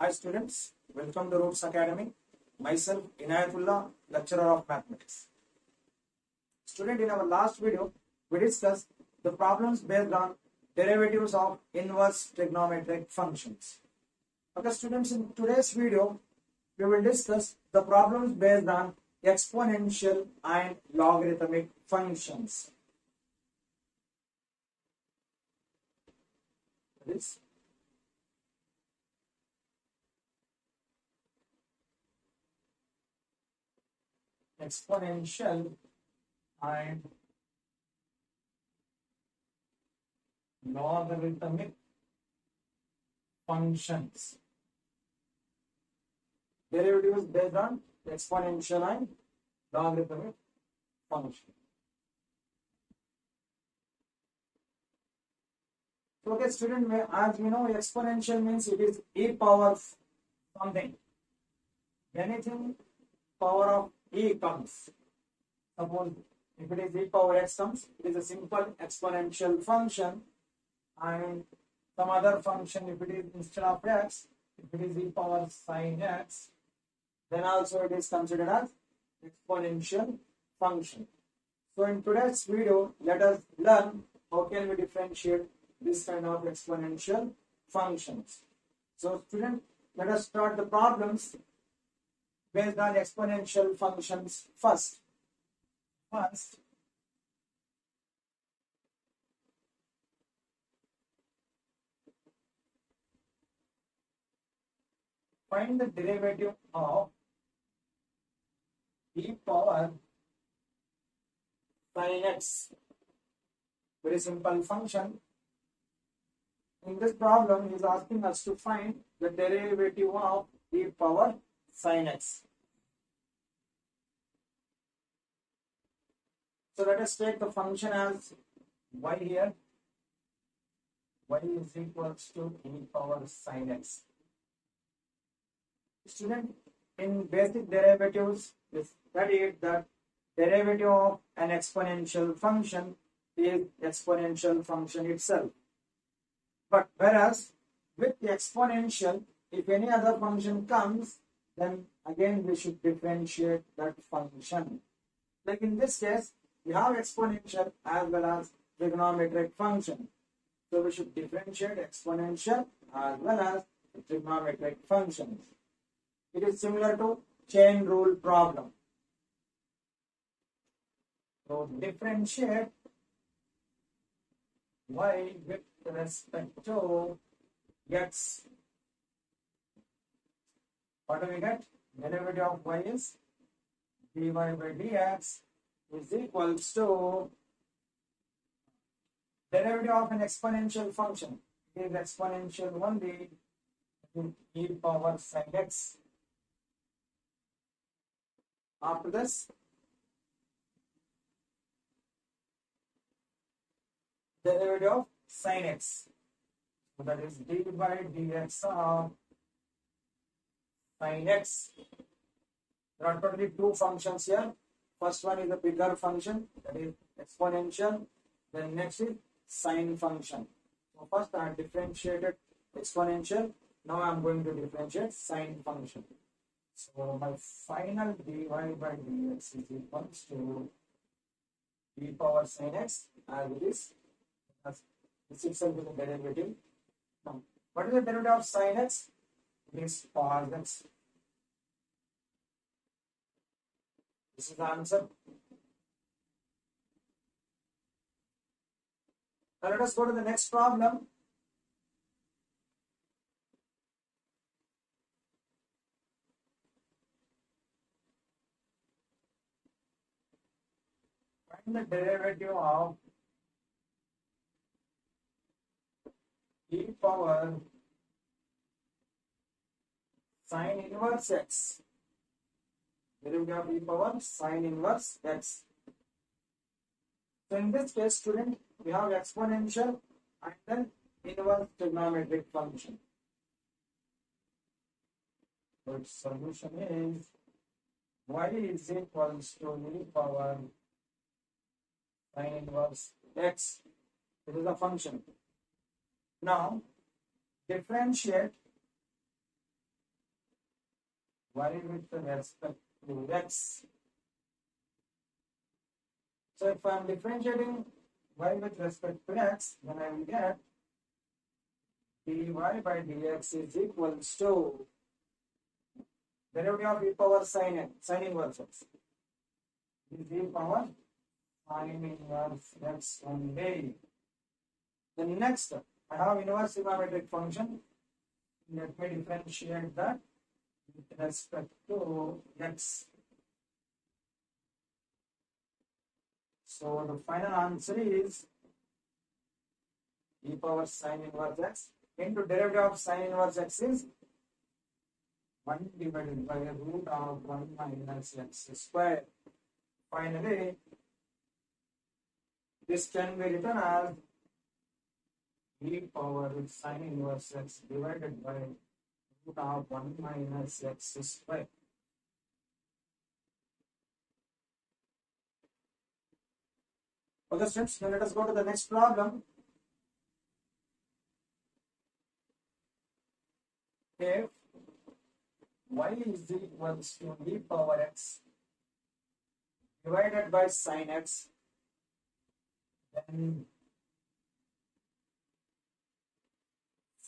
Hi students, welcome to Roots Academy. Myself Inayatullah, lecturer of mathematics. Student, in our last video, we discussed the problems based on derivatives of inverse trigonometric functions. Okay, students, in today's video, we will discuss the problems based on exponential and logarithmic functions. This exponential and logarithmic functions. Derivatives based on exponential and logarithmic function. So, okay, student, as we know, exponential means it is e power something. Anything power of e comes. Suppose if it is e power x comes, it is a simple exponential function, and some other function, if it is instead of x, if it is e power sin x, then also it is considered as exponential function. So in today's video, let us learn how can we differentiate this kind of exponential functions. So student, let us start the problems based on exponential functions first. Find the derivative of e power sin x. Very simple function. In this problem, he is asking us to find the derivative of e power sin x. So let us take the function as y here. Y is equals to e power sin x. Student, in basic derivatives, we studied that derivative of an exponential function is exponential function itself. But whereas with the exponential, if any other function comes, then again we should differentiate that function. Like in this case, we have exponential as well as trigonometric function. So we should differentiate exponential as well as trigonometric functions. It is similar to chain rule problem. So differentiate y with respect to x. What do we get? Derivative of y is dy by dx is equals to derivative of an exponential function. It is exponential only in e power sin x. After this, derivative of sin x. So that is d by dx of sin x. There are totally two functions here. First one is a bigger function, that is exponential. Then next is sine function. So first I have differentiated exponential. Now I am going to differentiate sine function. So my final dy by dx is equals to e power sin x as it is. This itself is a derivative. Now, what is the derivative of sin x? It is cos x. This is the answer. Now let us go to the next problem. Find the derivative of e power sin inverse x. Derivative of e power sin inverse x. So in this case, student, we have exponential and then inverse trigonometric function. So its solution is y is equals to e power sin inverse x. This is a function. Now differentiate y with respect to x. So if I am differentiating y with respect to x, then I will get dy by dx is equals to derivative of e power sin inverse x is e power sin inverse x only. The next, I have inverse trigonometric function. Let me differentiate that with respect to x. So the final answer is e power sin inverse x into derivative of sin inverse x is 1 divided by root of 1 minus x square. Finally, this can be written as e power sin inverse x divided by root of 1 minus x square. Okay, students, now let us go to the next problem. If y is equals to e power x divided by sin x, then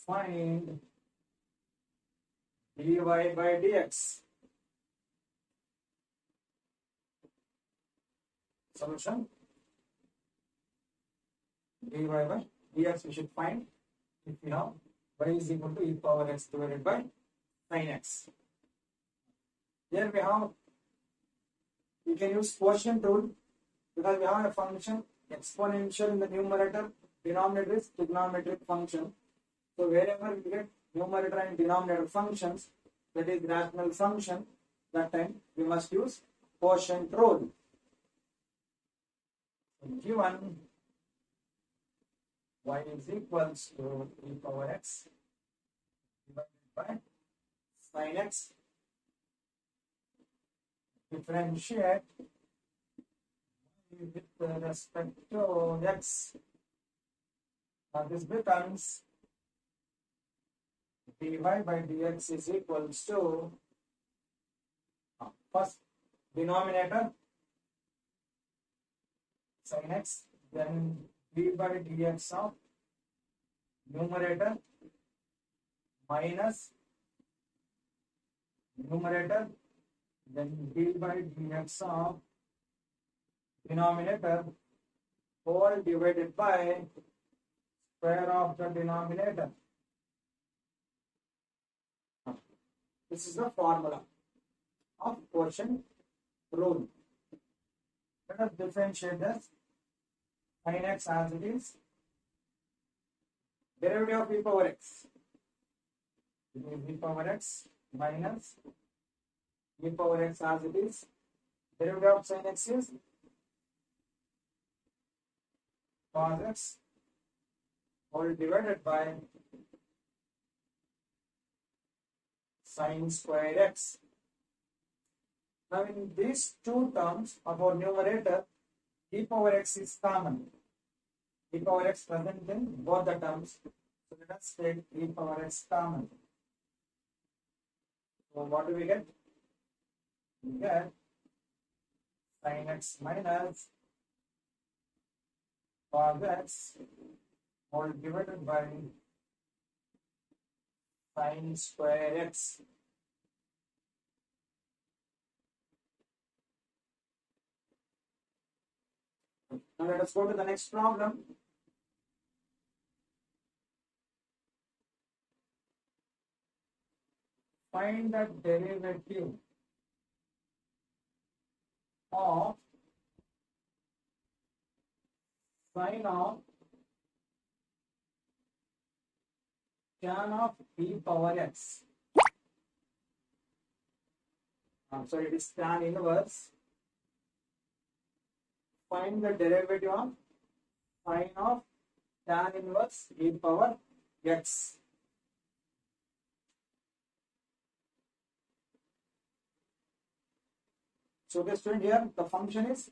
find dy by dx. Solution: dy by dx we should find if we have y is equal to e power x divided by sin x. Here we can use quotient rule because we have a function exponential in the numerator, denominator is trigonometric function. So wherever we get numerator and denominator functions, that is rational function, that time we must use quotient rule. So given y is equals to e power x divided by sin x, differentiate with respect to x. Now this becomes dy by dx is equals to first denominator sin x, then d by dx of numerator minus numerator, then d by dx of denominator whole divided by square of the denominator. This is the formula of quotient rule. Let us differentiate this sin x as it is. Derivative of e power x. It is e power x minus e power x as it is. Derivative of sin x is cos x whole divided by sin square x. Now in these two terms of our numerator, e power x is common. E power x present in both the terms. So let us take e power x common. So what do we get? We get sin x minus cos x whole divided by sin square x. Now let us go to the next problem. Find the derivative of sin of tan of e power x. So it is tan inverse. Find the derivative of sin of tan inverse e power x. So the student, here the function is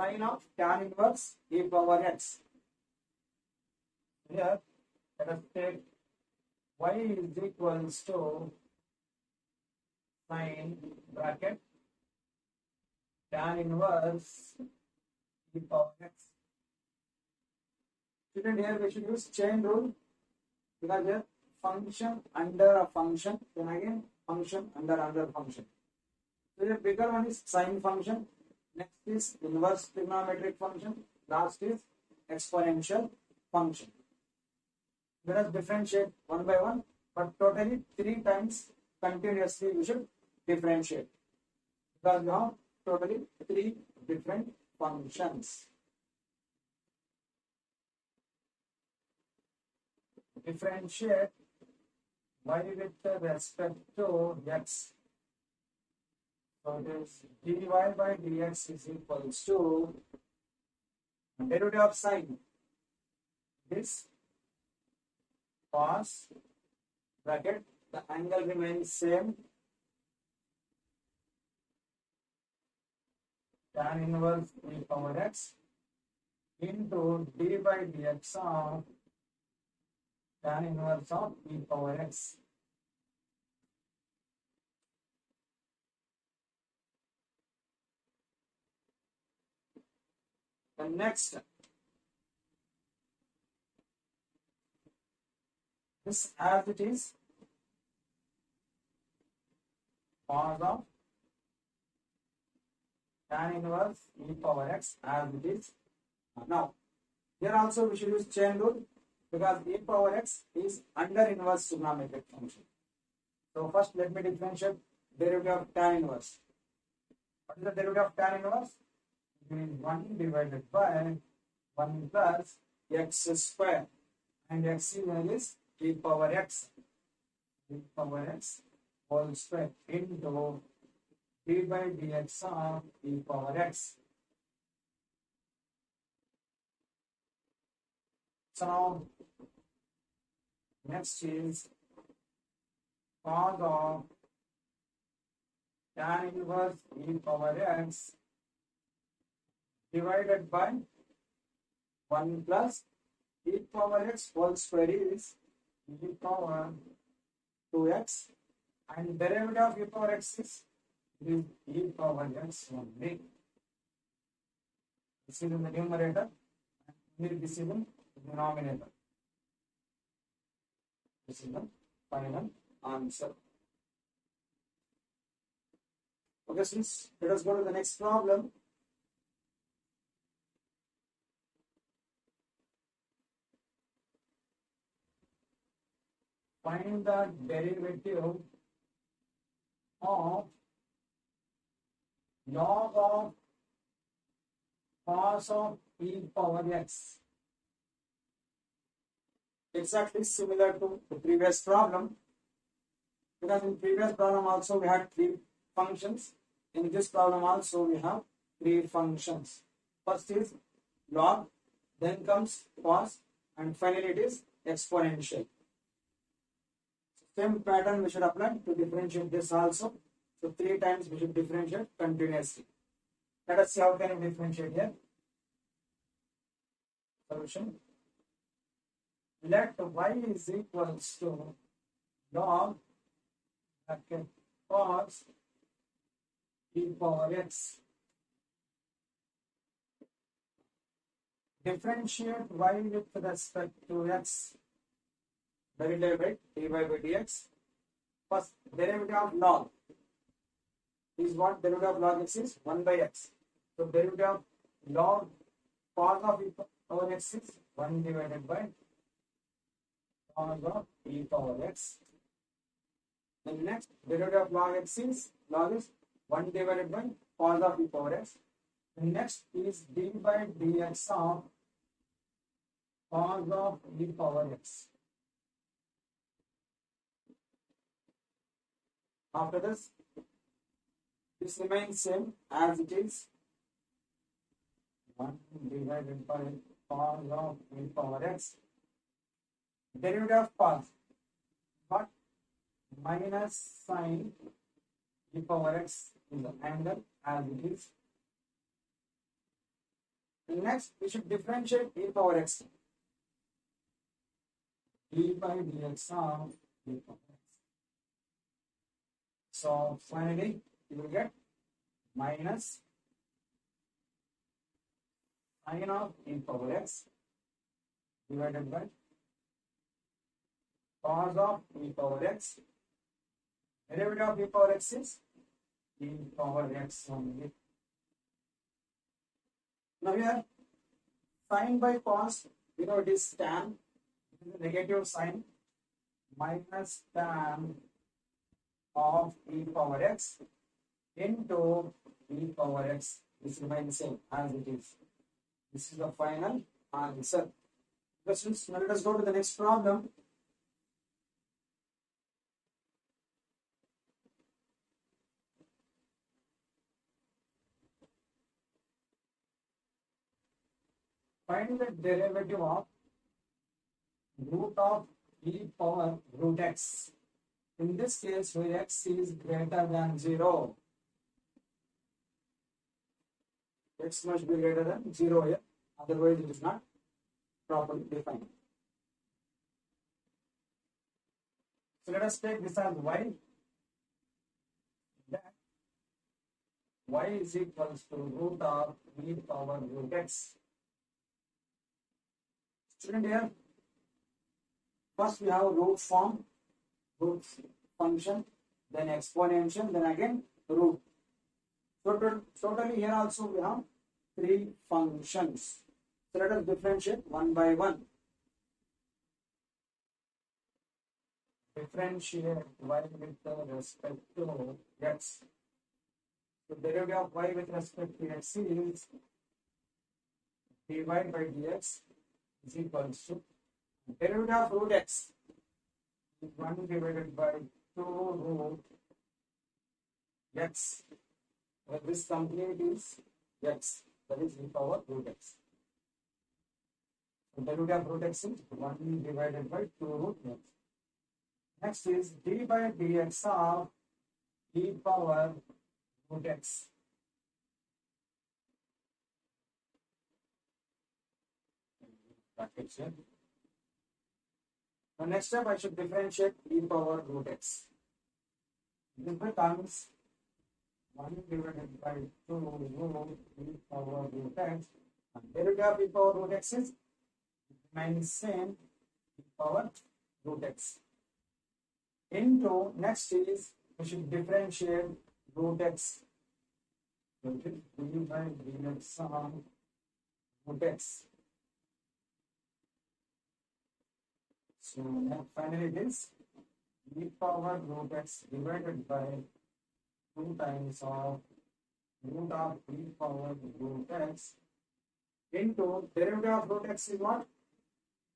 sin of tan inverse e power x. Here let us take y is equals to sine bracket tan inverse e power x. Student, here we should use chain rule because here function under a function, then again function under another function. So the bigger one is sine function, next is inverse trigonometric function, last is exponential function. Let us differentiate one by one, but totally 3 times continuously we should differentiate because we have totally 3 different functions. Differentiate y with respect to x. So it is dy by dx is equals to derivative of sine. This cos bracket, the angle remains same, tan inverse e power x into d by dx of tan inverse of e power x. The next, this as it is, cos of tan inverse e power x as it is. Now, here also we should use chain rule because e power x is under inverse trigonometric function. So first let me differentiate derivative of tan inverse. What is the derivative of tan inverse? It is 1 divided by 1 plus x square, and x is e power x whole square into d by dx of e power x. So now next is cos of tan inverse e power x divided by 1 plus e power x whole square is e power 2x, and derivative of e power x is e power x only. This is in the numerator and this is in the denominator. This is the final answer. Okay, since let us go to the next problem. Find the derivative of log of cos of e power x. Exactly similar to the previous problem, because in previous problem also we had 3 functions. In this problem also we have 3 functions. First is log, then comes cos, and finally it is exponential. Same pattern we should apply to differentiate this also. So 3 times we should differentiate continuously. Let us see how can we differentiate here. Solution. Let y is equals to log cos e power x. Differentiate y with respect to x. Derivative dy by dx. First, derivative of log is what? Derivative of log x is 1 by x. So derivative of log cos of e power x is 1 divided by cos of e power x. The next derivative of log x is 1 divided by cos of e power x. The next is d by dx of cos of e power x. After this remains same as it is, 1 divided by cos of e power x. Derivative of cos, but minus sine e power x is the angle as it is. Next, we should differentiate e power x. D by dx of e power x. So finally you will get minus sin of e power x divided by cos of e power x. Derivative of e power x is e power x only. Now here sin by cos, it is tan, it is a negative sign, minus tan of e power x into e power x. This remains same as it is. This is the final answer. Questions. Now let us go to the next problem. Find the derivative of root of e power root x. In this case, where x is greater than 0, x must be greater than 0 here, otherwise it is not properly defined. So let us take this as y. That y is equals to root of e power root x. Student, here first we have root form, root function, then exponential, then again root. Totally here also we have 3 functions. So let us differentiate one by one. Differentiate y with respect to x. So derivative of y with respect to x is dy by dx is equals to derivative of root x is 1 divided by 2 root x. Well, this complete is x, that is e power root x. So derivative of root x is 1 divided by 2 root x. Next is d by dx of e power root x. Brackets here. The next step I should differentiate e power root x. This becomes 1 divided by 2 root e power root x. And derivative of e power root x is remains same, e power root x. Into next is we should differentiate root x. So it is d by dx of root x. So finally it is e power root x divided by 2 times of root of e power root x into derivative of root x is what?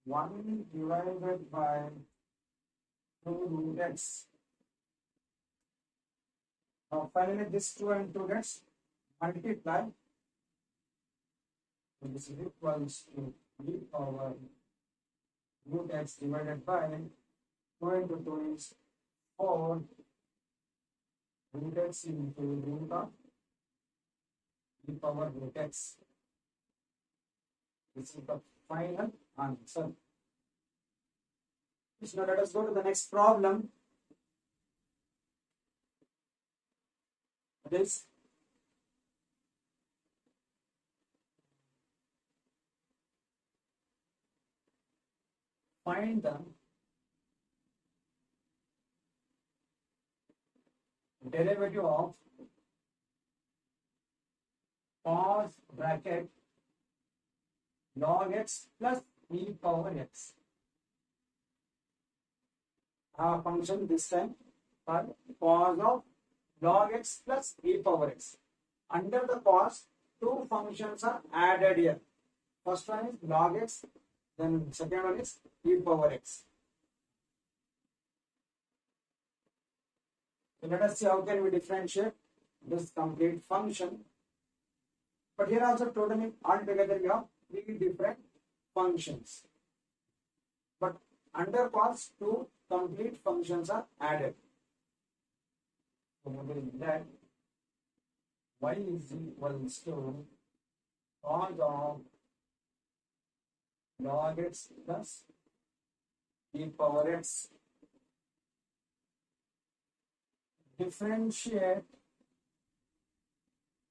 1 divided by 2 root x. Now finally this 2 and 2 gets multiplied. So this is equals to e power root x divided by 2 into 2 is 4 root x into root of e power root x. This is the final answer. Now let us go to the next problem. It is find the derivative of cos bracket log x plus e power x. Our function this time for cos of log x plus e power x. Under the cos, 2 functions are added here. First one is log x, then second one is e power x. So let us see how can we differentiate this complete function. But here also totally altogether we have 3 different functions. But under cos, 2 complete functions are added. So that y is equals to cos of log x plus e power x differentiate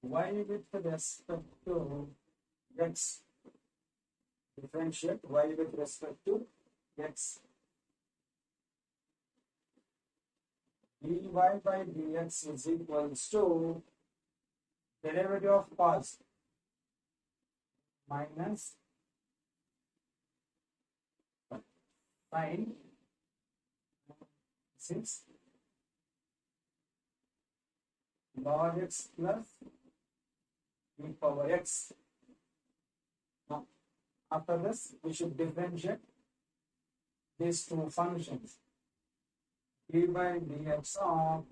y with respect to x. Differentiate y with respect to x. dy by dx is equals to derivative of cos minus sin 6 log x plus e power x. Now, after this, we should differentiate these two functions. D by dx of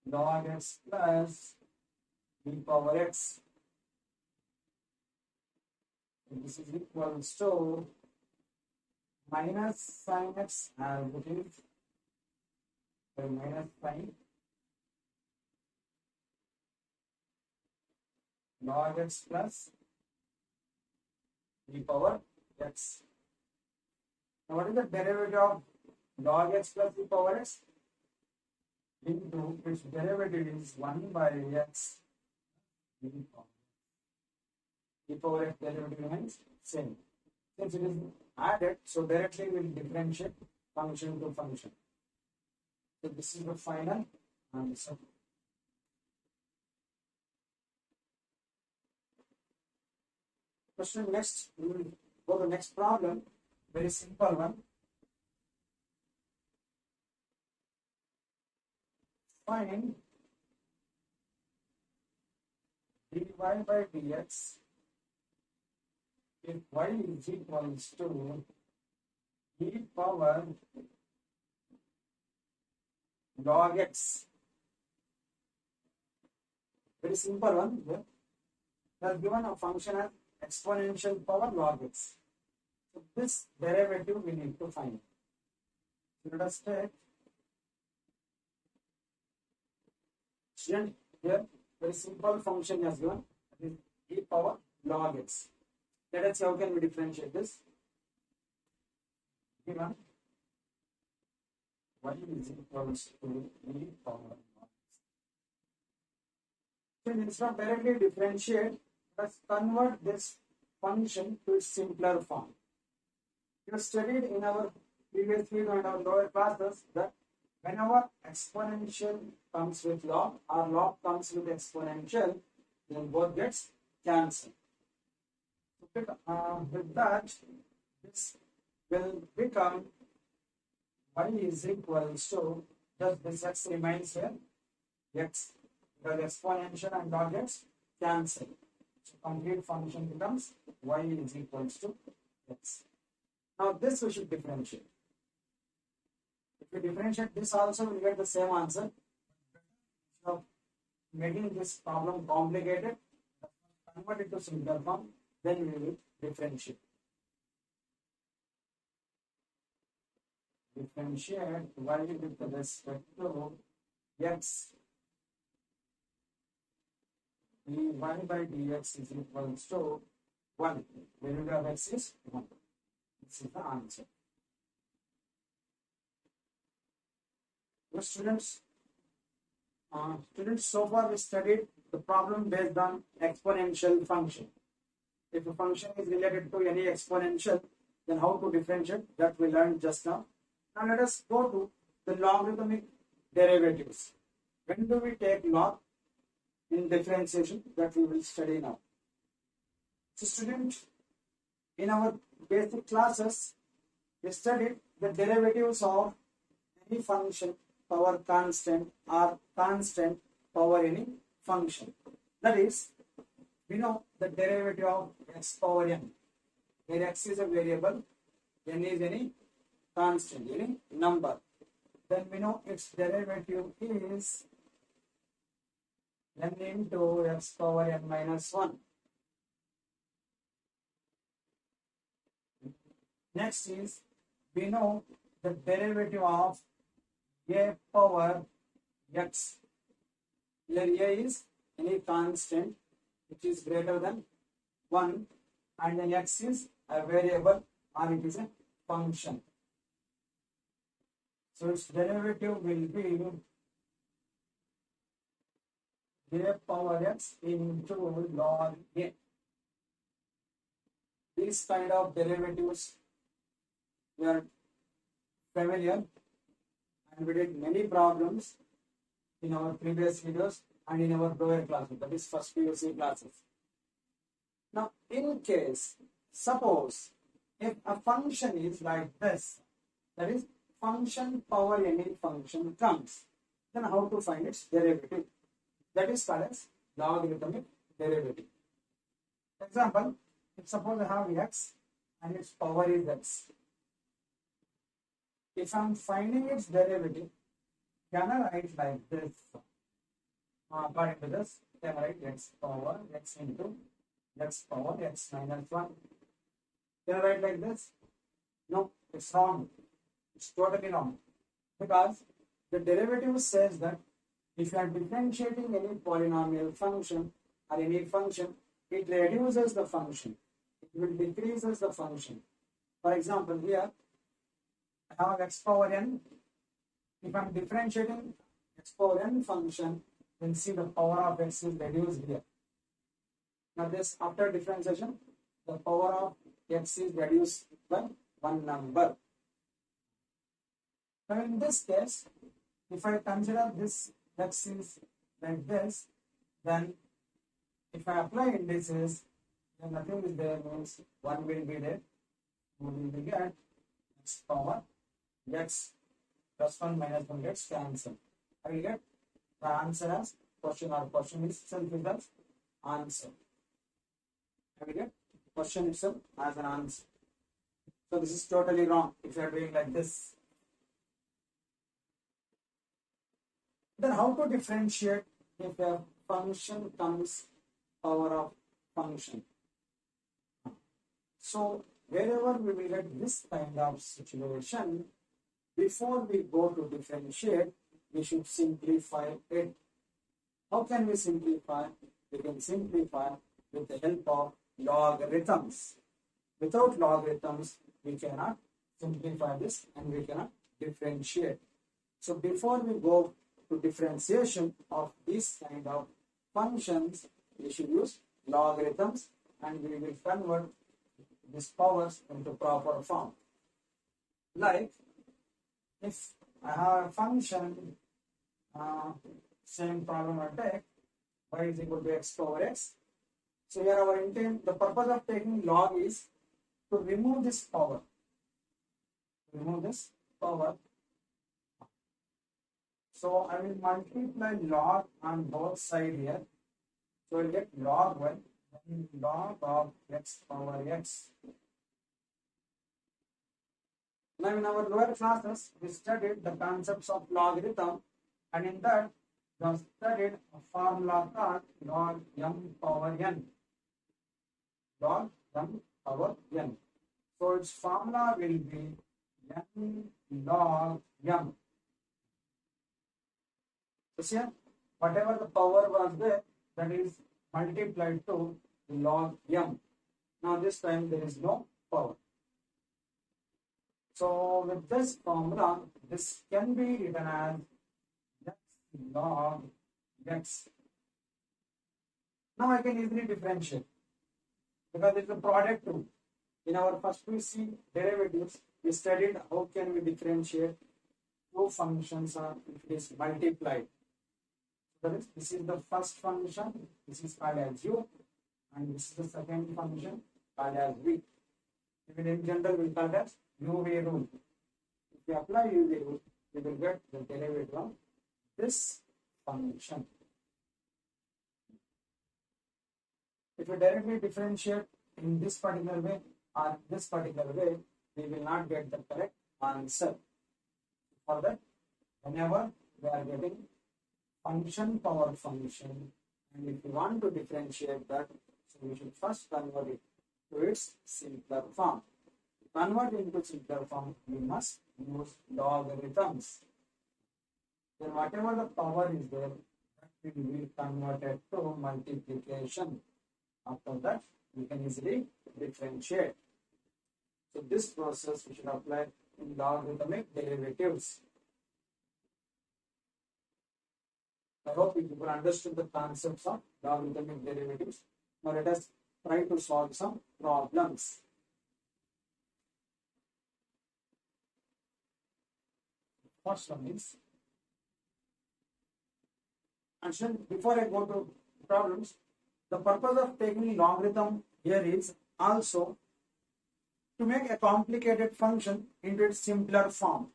log x plus e power x. This is equals to minus sin x as it is, by minus sin log x plus e power x. Now, what is the derivative of log x plus e power x? Into its derivative is 1 by x e power x derivative remains same. Since it is added, so directly we will differentiate function to function. So this is the final answer. Question next, we will go to the next problem, very simple one. Find dy by dx if y is equals to e power log x. Very simple one. They are given a function as exponential power log x. So this derivative we need to find. So let us take student here. Very simple function is given, that is e power log x. Let us see how can we differentiate this. Given y is equals to e power log x. So instead of directly differentiate, let's convert this function to its simpler form. You studied in our previous video and our lower classes that whenever exponential comes with log or log comes with exponential, then both gets cancelled. With that, this will become y is equals to, just this x remains here, x, because exponential and log gets cancelled. So complete function becomes y is equals to x. Now this we should differentiate. If we differentiate this also, we will get the same answer. So making this problem complicated, convert it to simpler form, then we will differentiate. Differentiate y with respect to x. dy by dx is equals to 1. Derivative of x is 1. This is the answer. Students, so far we studied the problem based on exponential function. If a function is related to any exponential, then how to differentiate, that we learned just now. Now let us go to the logarithmic derivatives. When do we take log in differentiation, that we will study now. So student, in our basic classes, we studied the derivatives of any function power constant or constant power any function. That is, we know the derivative of x power n, where x is a variable, n is any constant, any number. Then we know its derivative is n into x power n minus 1. Next is, we know the derivative of a power x. Here a is any constant which is greater than 1, and then x is a variable or it is a function. So its derivative will be a power x into log a. These kind of derivatives we are familiar, and we did many problems in our previous videos and in our lower classes, that is first PUC classes. Now, in case, suppose if a function is like this, that is function power any function comes, then how to find its derivative? That is called as logarithmic derivative. For example, if suppose I have x and its power is x, if I am finding its derivative, can I write like this? According to this, can I write x power x into x power x minus 1? Can I write like this? No, it's wrong. It's totally wrong. Because the derivative says that if you are differentiating any polynomial function or any function, it reduces the function. It will decreases the function. For example, here I have x power n. If I am differentiating x power n function, then see the power of x is reduced here. Now this, after differentiation, the power of x is reduced by one number. Now in this case, if I consider this x is like this, then if I apply indices, then nothing is there, means 1 will be there. We will get x power x plus 1 minus 1 gets cancelled. I will get the answer as question, or question itself is as answer. I will get question itself as an answer. So this is totally wrong if you are doing like this. Then how to differentiate if a function comes power of function? So wherever we will get this kind of situation, before we go to differentiate, we should simplify it. How can we simplify? We can simplify with the help of logarithms. Without logarithms, we cannot simplify this and we cannot differentiate. So before we go to differentiation of this kind of functions, we should use logarithms and we will convert these powers into proper form. Like if I have a function, same problem I take, y is equal to x power x. So here our intent, the purpose of taking log is to remove this power. Remove this power. So I will multiply log on both sides here. So I will get log 1, then log of x power x. Now in our lower classes, we studied the concepts of logarithm, and in that we have studied a formula called log m power n. Log m power n. So its formula will be n log m. So here, whatever the power was there, that is multiplied to log m. Now this time there is no power. So with this formula, this can be written as x log x. Now I can easily differentiate because it's a product rule. In our first PUC derivatives, we studied how can we differentiate two functions if it is multiplied. That is, this is the first function, this is called as u, and this is the second function called as v. Even in general, we call it as UV rule. If you apply UV rule, you will get the derivative of this function. If you directly differentiate in this particular way or this particular way, we will not get the correct answer. For that, whenever we are getting function power function, and if you want to differentiate that, so we should first convert it to its simpler form. To convert into simpler form, we must use logarithms. Then whatever the power is there, that will be converted to multiplication. After that, we can easily differentiate. So this process we should apply in logarithmic derivatives. I hope you people understood the concepts of logarithmic derivatives. Now let us try to solve some problems. First one is, and before I go to problems, the purpose of taking logarithm here is also to make a complicated function into its simpler form.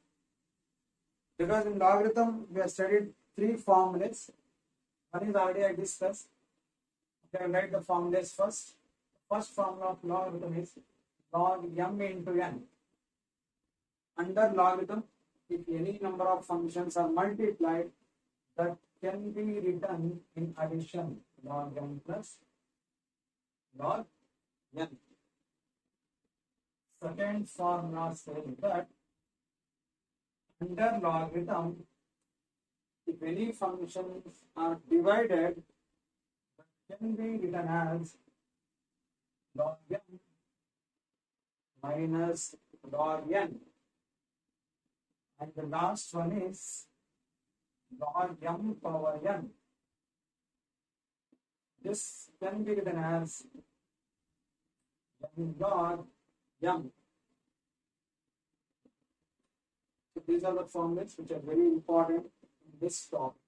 Because in logarithm we have studied three formulas. One is already I discussed. Okay, I'll write the formulas first. The first formula of logarithm is log m into n. Under logarithm, if any number of functions are multiplied, that can be written in addition, log m plus log n. Second formula says that under logarithm, if any functions are divided, that can be written as log m minus log n. And the last one is log m power n. This can be written as m log m. So these are the formulas which are very important in this topic.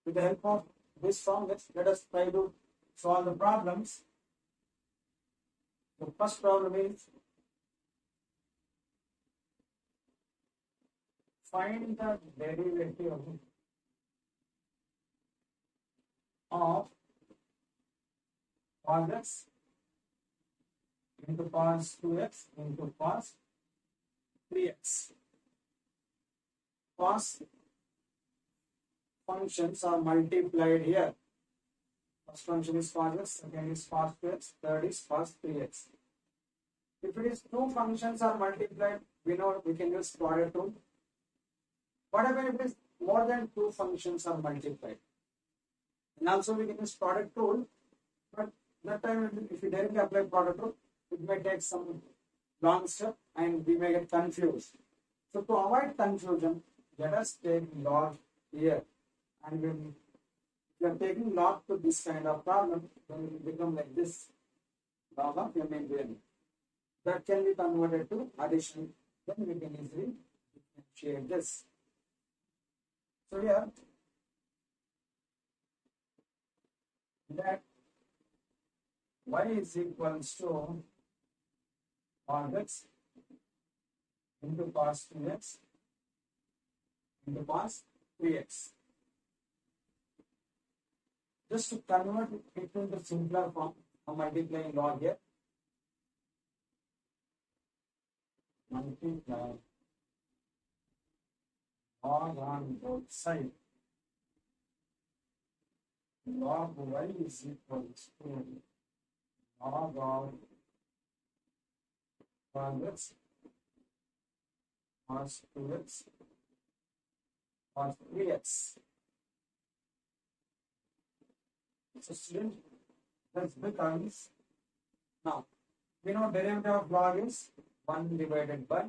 With the help of these formulas, let us try to solve the problems. The first problem is find the derivative of cos x into cos 2x into cos 3x. Cos functions are multiplied here. First function is cos x, second is cos 2x, third is cos 3x. If it is two functions are multiplied, we know we can use product rule. Whatever it is, more than two functions are multiplied. And also we can use product rule, but that time if we directly apply product rule, it may take some long step and we may get confused. So to avoid confusion, let us take log here. And when we are taking log to this kind of problem, then it will become like this, log of m into n. That can be converted to addition. Then we can easily differentiate this. So here, that y is equals to cos x into cos 2x into cos 3x. Just to convert it into the simpler form, I'm multiplying log here. Multiply log on both sides. Log y is equals to log of cos x cos 2x cos 3x. So student, this becomes, now we know derivative of log is 1 divided by.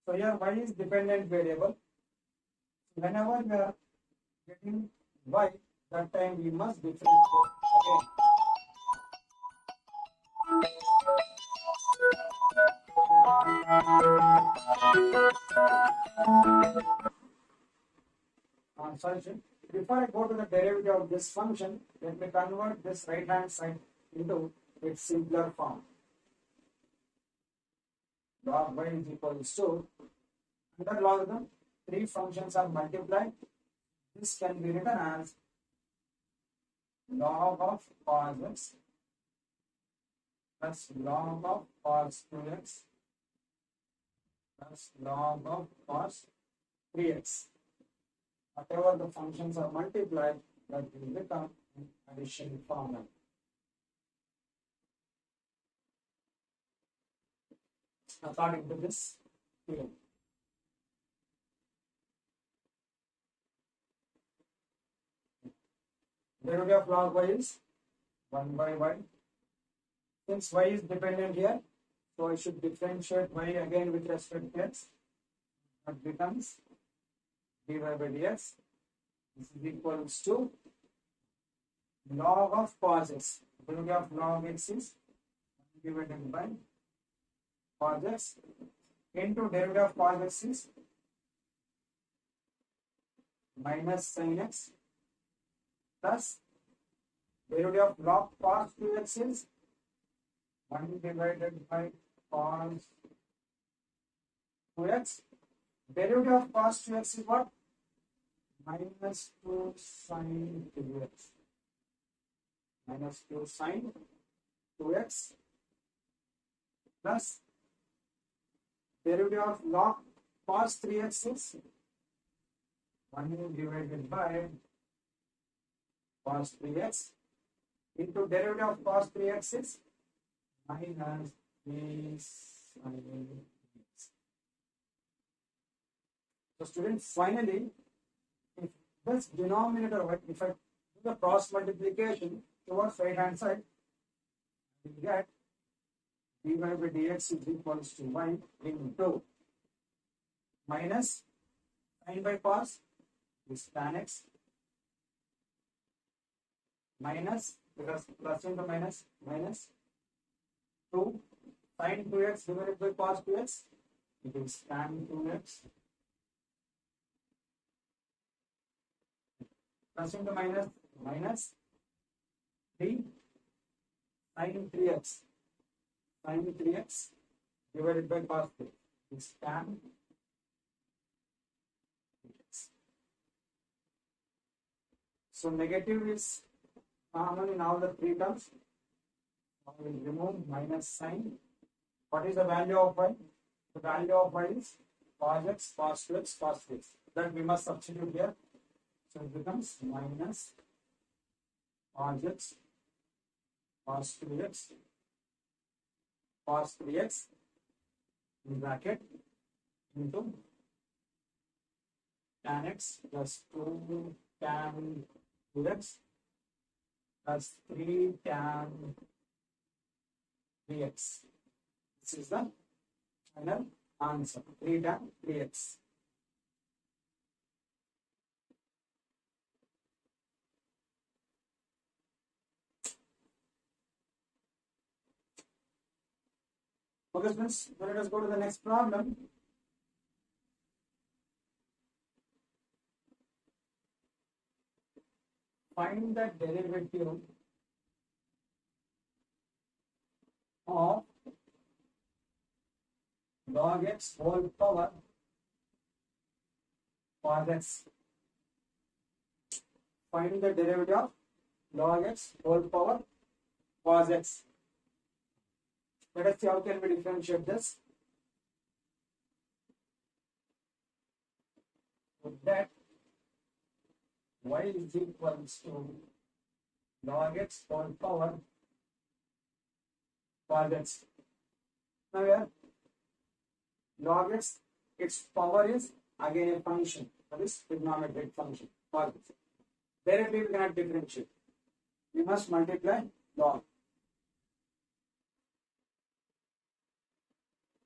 So here y is dependent variable. Whenever we are getting y, that time we must differentiate again. Sorry, before I go to the derivative of this function, let me convert this right hand side into its simpler form. Log y is equals to, under logarithm, three functions are multiplied. This can be written as log of cos x plus log of cos 2x plus log of cos 3x. Whatever the functions are multiplied, that will become an addition formula. According to this theorem. Derivative of log y is 1 by y. Since y is dependent here, So I should differentiate y again with respect to x. That becomes dy by dx. This is equals to log of cos x. Derivative of log x is divided by cos x into derivative of cos x is minus sin x plus derivative of log cos 2x is 1 divided by cos 2x. Derivative of cos 2x is what? Minus 2 sin 2x. Minus 2 sin 2x plus derivative of log cos 3x is 1 divided by cos 3x into derivative of cos 3x is minus 3 sin 3x. So students, finally, if this denominator, if I do the cross multiplication towards right hand side, we get dy by dx is equals to y into minus sin by cos is tan x minus, because plus into minus, minus 2 sin 2x divided by cos 2x, it is tan 2x plus into minus, minus 3 sin 3x divided by cos 3 is tan 3x. So negative is common in all the three terms. I will remove minus sign. What is the value of y? The value of y is cos x, cos 2x, cos 3x. That we must substitute here. So it becomes minus cos x, cos 2x, cos 3x in bracket into tan x plus 2 tan 2x plus 3 tan 3x. This is the final answer. 3 tan 3x. Okay, friends, let us go to the next problem. Find the derivative of log x whole power cos x. Find the derivative of log x whole power cos x. Let us see how can we differentiate this. With that, y is equals to log x whole power cos x. Now here, log x, its power is again a function, that is trigonometric function cos x. Directly we cannot differentiate. We must multiply log.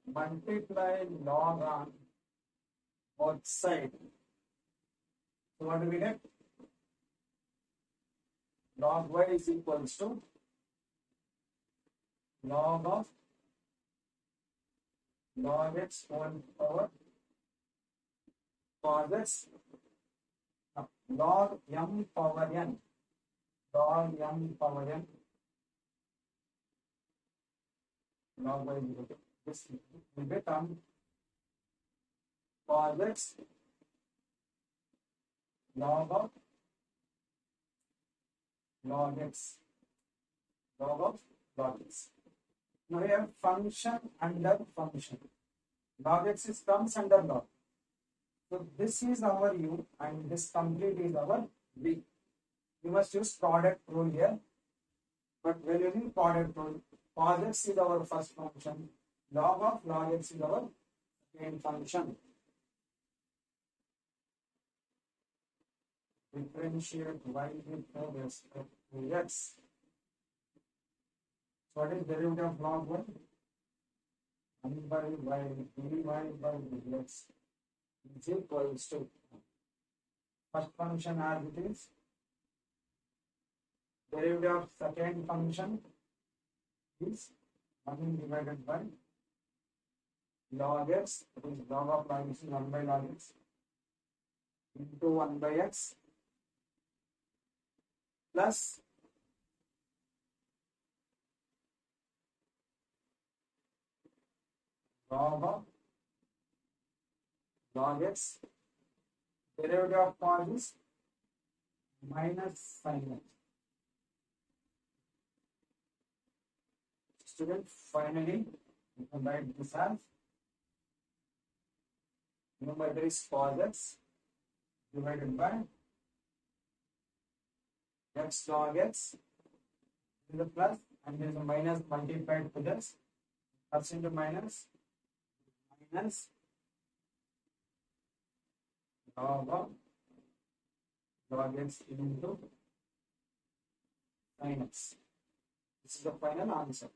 Multiply log on both sides. So what do we get? Log y is equals to log of log x whole power cos x log m power n, log m power n, log y is equal to this will become cos x log of log x, log of log x. Now we have function under function. Log x is comes under log. So this is our u and this complete is our v. We must use product rule here. But when using product rule, cos x is our first function. Log of log x is our second function. Differentiate y with respect to x. So what is derivative of log 1? by y dy by dx is equals to first function as it is, derivative of second function is 1 divided by log x, that is log of log x is 1 by log x into 1 by x plus log of log x, derivative of cos is minus sin x. Student, finally, you can write this as numerator is cos x divided by x log x, this is a plus and there is a minus multiplied to this, plus into minus, minus log of log x into sin x. This is the final answer.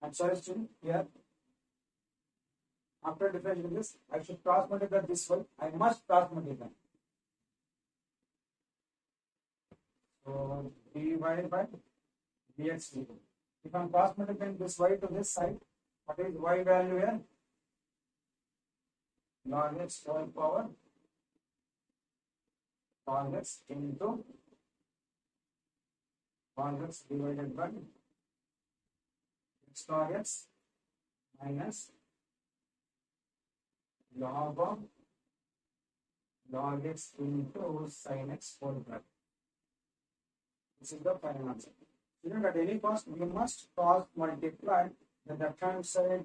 I'm sorry, student, here after differentiating this, I should cross multiply this way. I must cross multiply. So dy by dx equal. If I'm cross multiplying this y to this side, what is y value here? Log x whole power log x into log x divided by x log x minus log of log x into sin x whole bracket. This is the final answer. At any cost, we must cross multiply the left hand side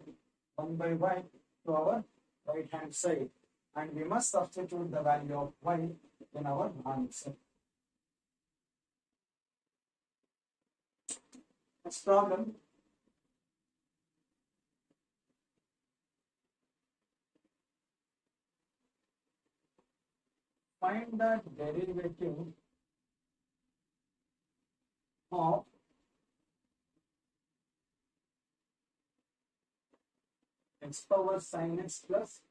1 by y to our right hand side, and we must substitute the value of y in our answer. Next problem. Find the derivative of x power sin x plus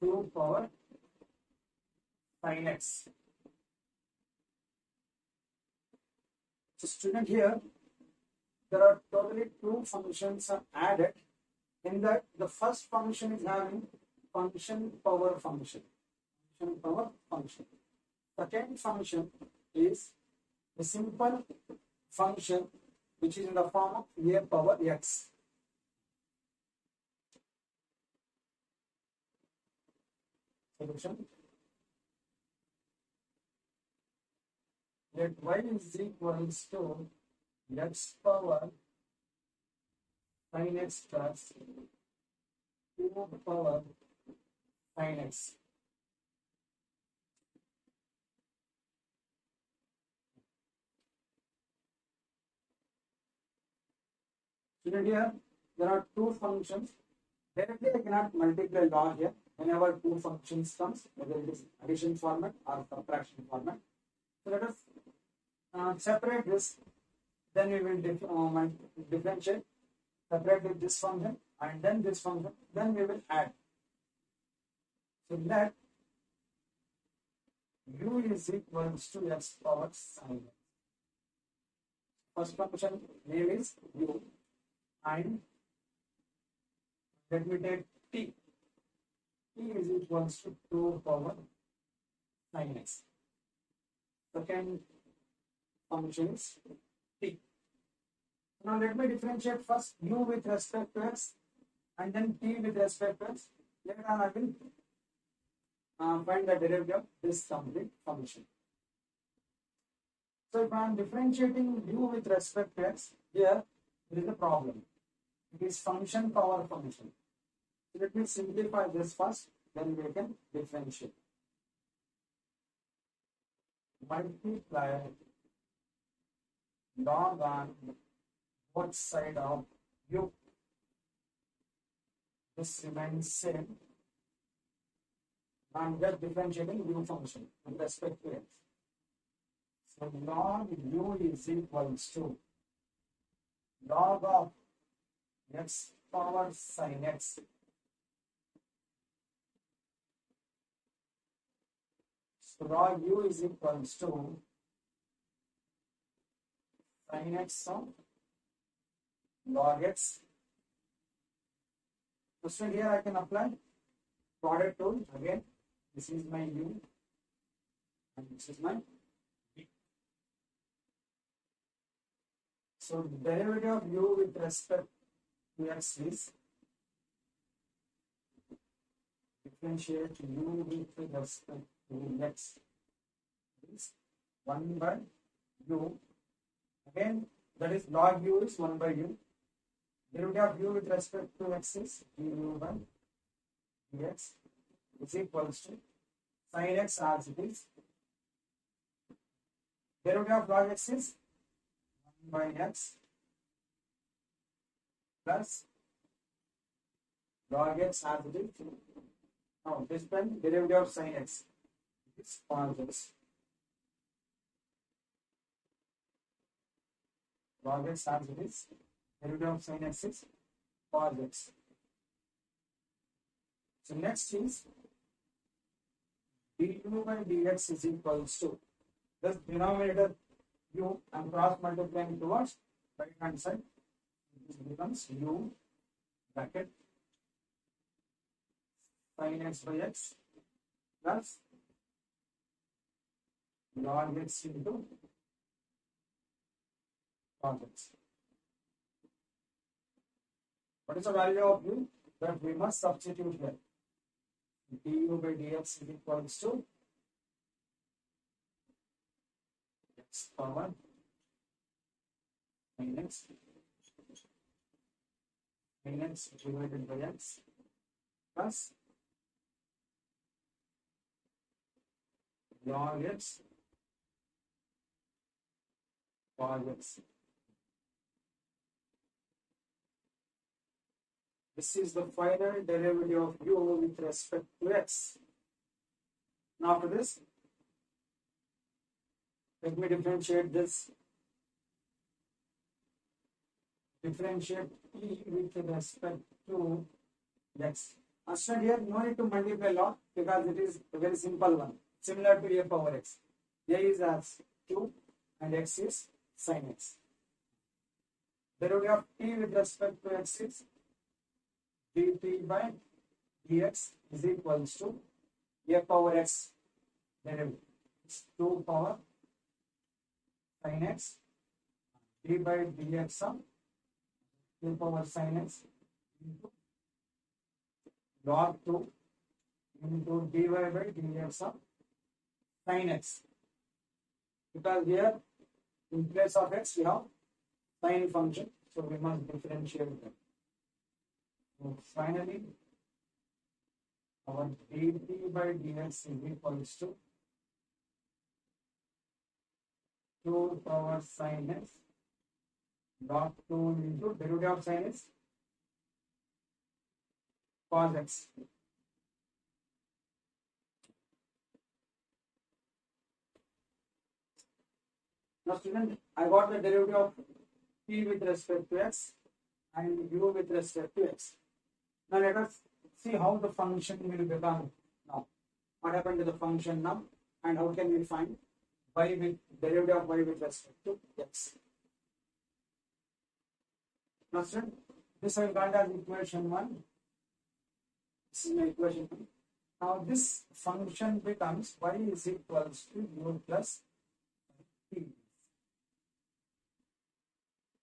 2 power sin x. So student, here there are totally two functions are added. In that, the first function is having function power function. Second function is the simple function which is in the form of a power x. Solution. Let y is equals to x power sin x plus 2 power sin x. Here there are two functions. Directly I cannot multiply log here. Whenever two functions comes, whether it is addition format or subtraction format. So let us separate this. Then we will differentiate. Separate with this function and then this function. Then we will add. So let u is equals to x power sin x. First function name is u. And let me take t. T is equals to 2 power sin x. Second function is t. Now let me differentiate first u with respect to x and then t with respect to x. Later on I will find the derivative of this complete function. So if I am differentiating u with respect to x, here there is a problem. It is function power function. So let me simplify this first, then we can differentiate. Multiply log on both sides of u. This remains same. I am just differentiating u function with respect to x. So log u is equals to log of x power sin x. So log u is equals to sin x of log x. So here I can apply product rule again. This is my u and this is my v. So derivative of u with respect to x is differentiate u with respect to x is 1 by u. Again, that is log u is 1 by u. Derivative of u with respect to x is du by dx is equals to sin x as it is. Derivative of log x is 1 by x plus log x as it is. Now this time derivative of sin x is cos x. Log x as it is. Derivative of sin x is cos x. So next is du by dx is equals to this denominator u and cross multiplying towards right hand side. This becomes u bracket sin x by x plus log x into cos x. What is the value of u that we must substitute here? Du by dx is equals to x power minus divided by x plus log x cos x. This is the final derivative of u with respect to x. Now after this, let me differentiate this. Differentiate e with respect to x. Understand here, no need to multiply log because it is a very simple one, similar to a power x. A is as 2 and x is sin x. Derivative of t with respect to x is dt by dx is equals to a power x derivative. It's 2 power sin x d by dx of a power sin x into log 2 into dy by dx of sin x. Because here in place of x we have sin function, so we must differentiate them. So finally, our dt by dx is equals to 2 power sin x log 2 into derivative of sin x cos x. Now student, I got the derivative of t with respect to x and u with respect to x. Now let us see how the function will become now. What happened to the function now and how can we find y with derivative of y with respect to x. Now student, this I got as equation 1. This is my equation 1. Now this function becomes y is equals to u plus t.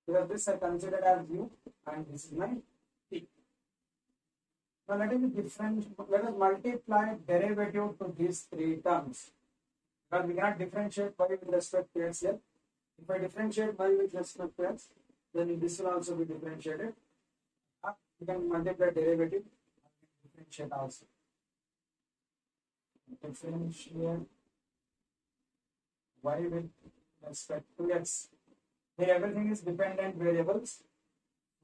Because this I considered as u and this is my t. Now let us multiply derivative to these three terms. Because we cannot differentiate y with respect to x here. If I differentiate y with respect to x, then this will also be differentiated. You can multiply derivative and differentiate also. Differentiate y with respect to x. Here everything is dependent variables.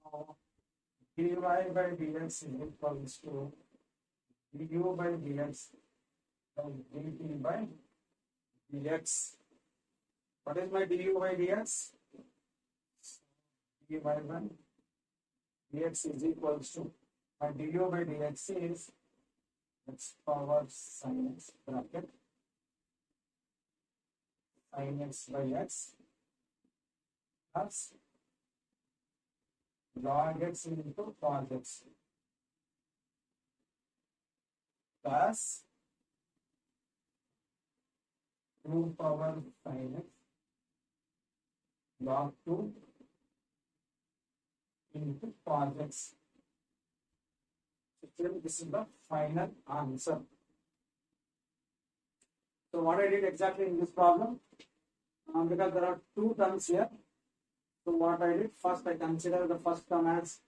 So dy by dx is equals to du by dx and dt by dx. What is my du by dx? dy by dx is equals to, and du by dx is x power sin x bracket sin x by x plus log x into cos x plus 2 power sin x log 2 into cos x. So this is the final answer. So what I did exactly in this problem, because there are two terms here. So what I did, first I consider the first term as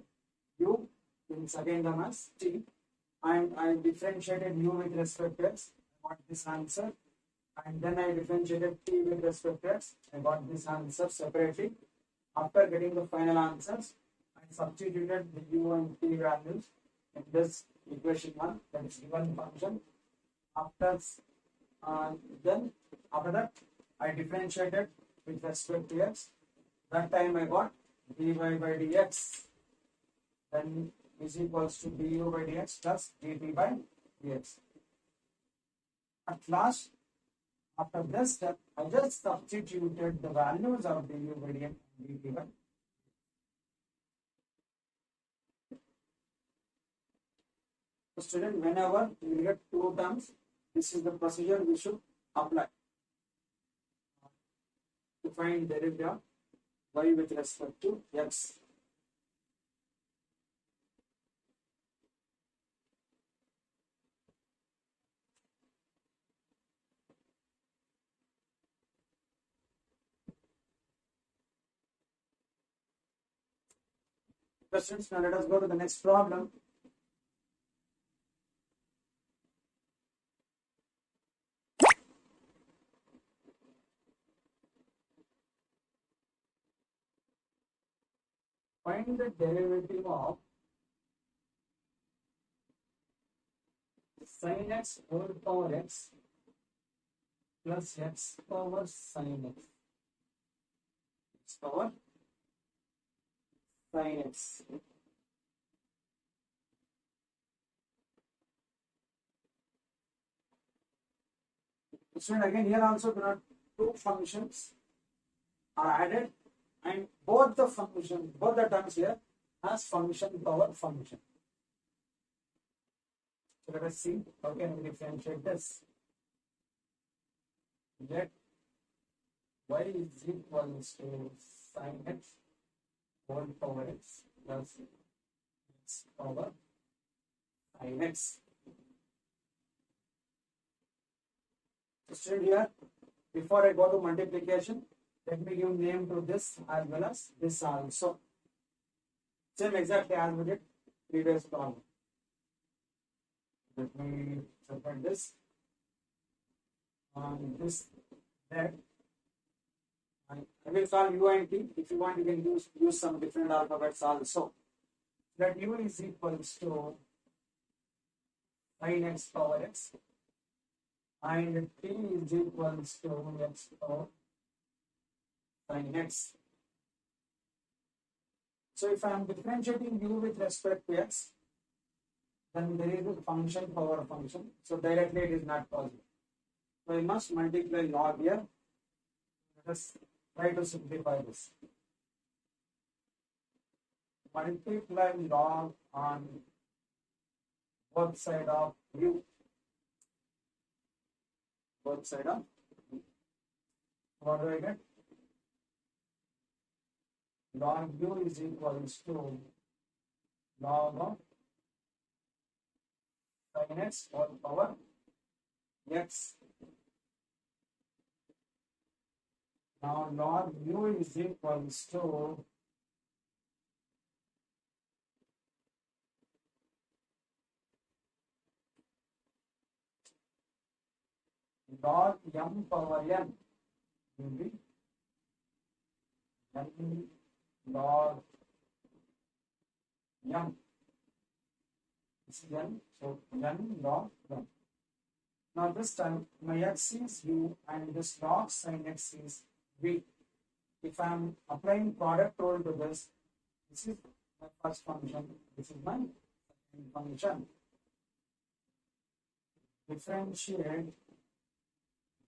u, then second term as t, and I differentiated u with respect to x. I got this answer, and then I differentiated t with respect to x. I got this answer separately. After getting the final answers, I substituted the u and t values in this equation 1, that is given function. After that, I differentiated with respect to x. That time I got dy by dx then is equals to du by dx plus dt by dx. At last, after this step, I just substituted the values of du by dx and dt by. So student, whenever you get two terms, this is the procedure we should apply to find derivative of y with respect to x. Questions. Now let us go to the next problem. Find the derivative of sin x whole power x plus x power sin x. X power sin x. So again, here also there are two functions are added, and both the terms here has function power function. So let us see how can we differentiate this. Let y is equals to sin x whole power x plus x power sin x. So here, before I go to multiplication, let me give name to this as well as this also. Same exactly as we did previous problem. Let me separate this on this there. I will solve u and t. If you want, you can use some different alphabets also. That u is equals to sin x power x and t is equals to x power sin x. So if I am differentiating u with respect to x, then there is a function power function. So directly it is not possible. So I must multiply log here. Let us try to simplify this. Multiply log on both side of u. Both side of u. What do I get? Log u is equals to log of sin x whole power x. Now log u is equals to log m power n will be n log m. This is n, so n log m. Now this time my x is u and this log sin x is v. If I am applying product rule to this, This is my first function. This is my second function. Differentiate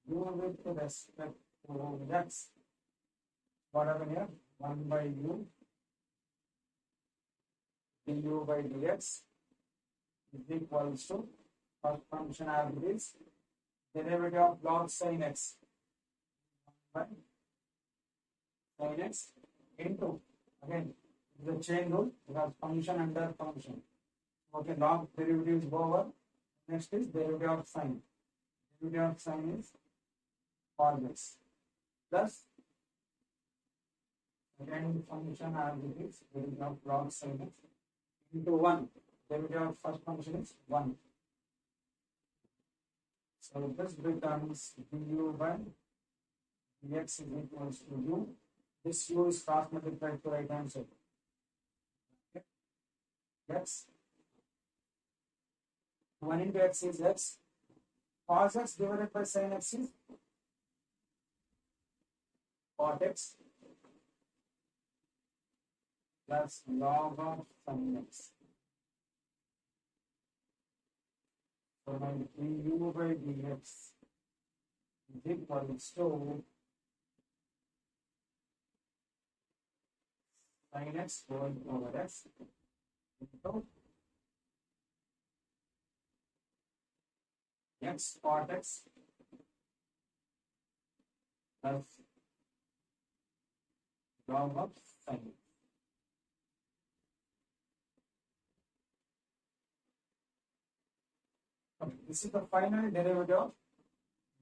u with respect to x. What happened here? 1 by u du by dx is equals to first function as it is derivative of log sin x by sin x into, again the chain rule because function under function. Okay, log derivatives go over. Next is derivative of sin. Derivative of sin is cos x plus second function as it is derivative of log sin x into 1. Derivative of first function is 1. So this becomes du by dx is equals to u. This u is cross multiplied to right hand side. Okay. X 1 into x is x. Cos x divided by sin x is cot x plus log of sin x. So my du by dx is equals to sin x whole over x into x cot x plus log of sin x. Okay, this is the final derivative of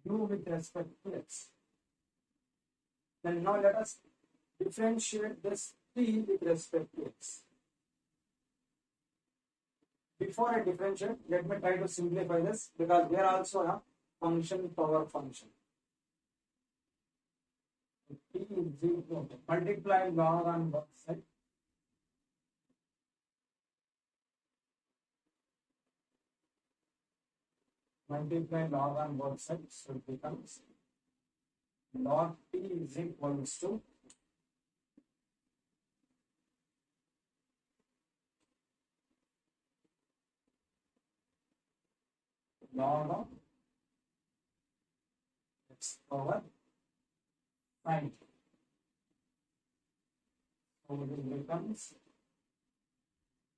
u with respect to x. Then now let us differentiate this t with respect to x. Before I differentiate, let me try to simplify this because there also a function power function. T is equal to multiply log on both sides. Multiply log on both sides, so it becomes log t is equals to log of x power 9. So it becomes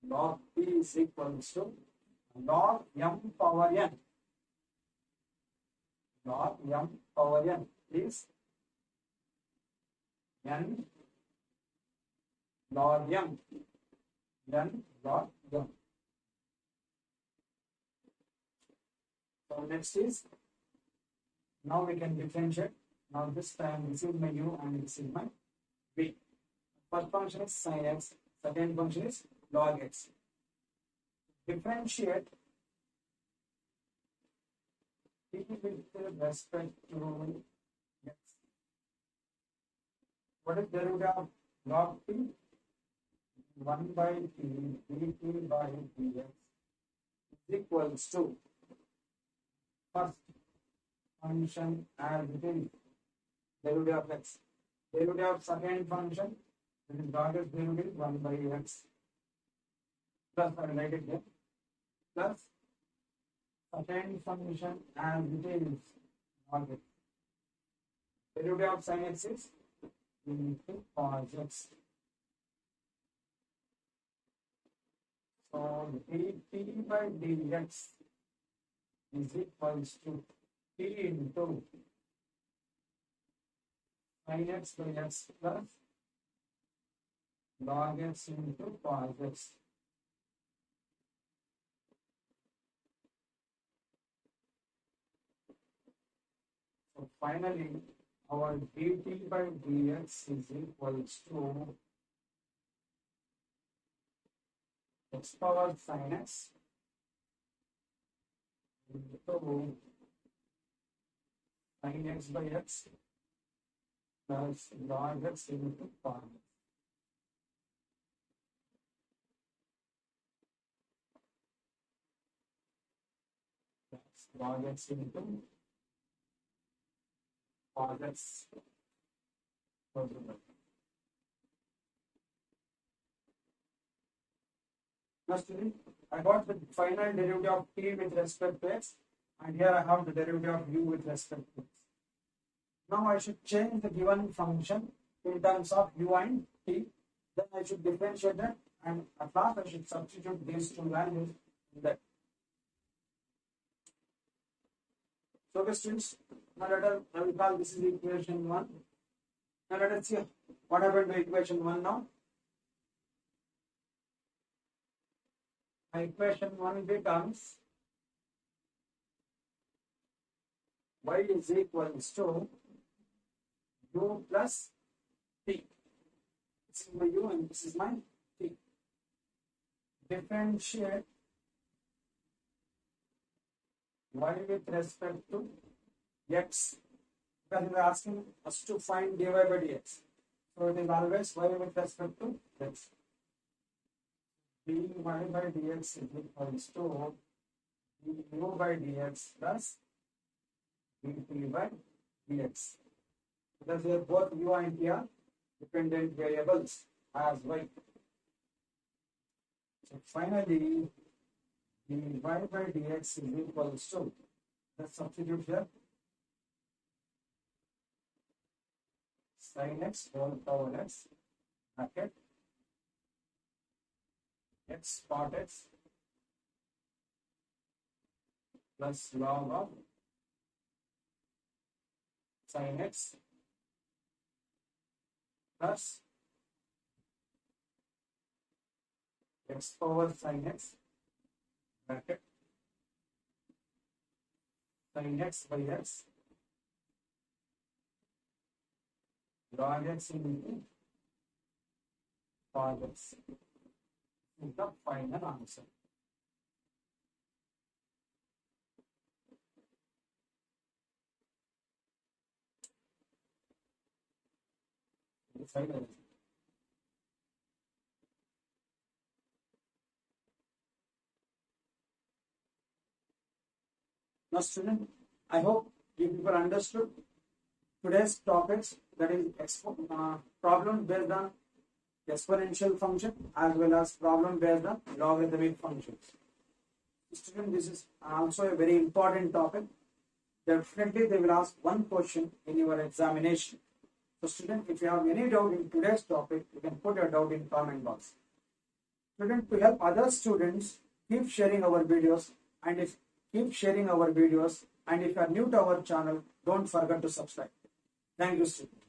log t is equals to log m power n. Log m power n is n log m, n log m. So next is, now we can differentiate. Now this time this is my u and this is my v. First function is sin x, second function is log x. Differentiate t with respect to x. What is derivative of log t? 1 by t dt by dx is equals to first function as it is derivative of x. Derivative of second function, this is log x derivative 1 by x plus, I will write it here, plus second function as it is log x. Derivative of sin x is into cos x. So dt by dx is equals to t into sin x by x plus log x into cos x. So finally, our dt by dx is equals to x power sin x into sin x by x plus log x into cos x. Log x into cos x. Now student, I got the final derivative of t with respect to x, and here I have the derivative of u with respect to x. Now I should change the given function in terms of u and t. Then I should differentiate that, and at last I should substitute these two values in that. So okay, students, now I will call this is equation 1. Now let us see what happened to equation 1 now. Equation 1 becomes y is equals to u plus t. This is my u and this is my t. Differentiate y with respect to x, because we are asking us to find dy by dx. So it is always y with respect to x. dy by dx is equals to du by dx plus dt by dx. Because here both u and t are dependent variables as y. So finally, dy by dx is equals to, let's substitute here, sin x whole power x bracket x part x plus log of sin x plus x power sin x bracket sin x by x log x into cos x is the final answer. Now student, I hope you people understood today's topics, that is problem based on exponential function as well as problem based on logarithmic functions. Student, this is also a very important topic. Definitely they will ask one question in your examination. So student, if you have any doubt in today's topic, you can put your doubt in comment box. Student, to help other students, keep sharing our videos, and if you are new to our channel, don't forget to subscribe. Thank you, student.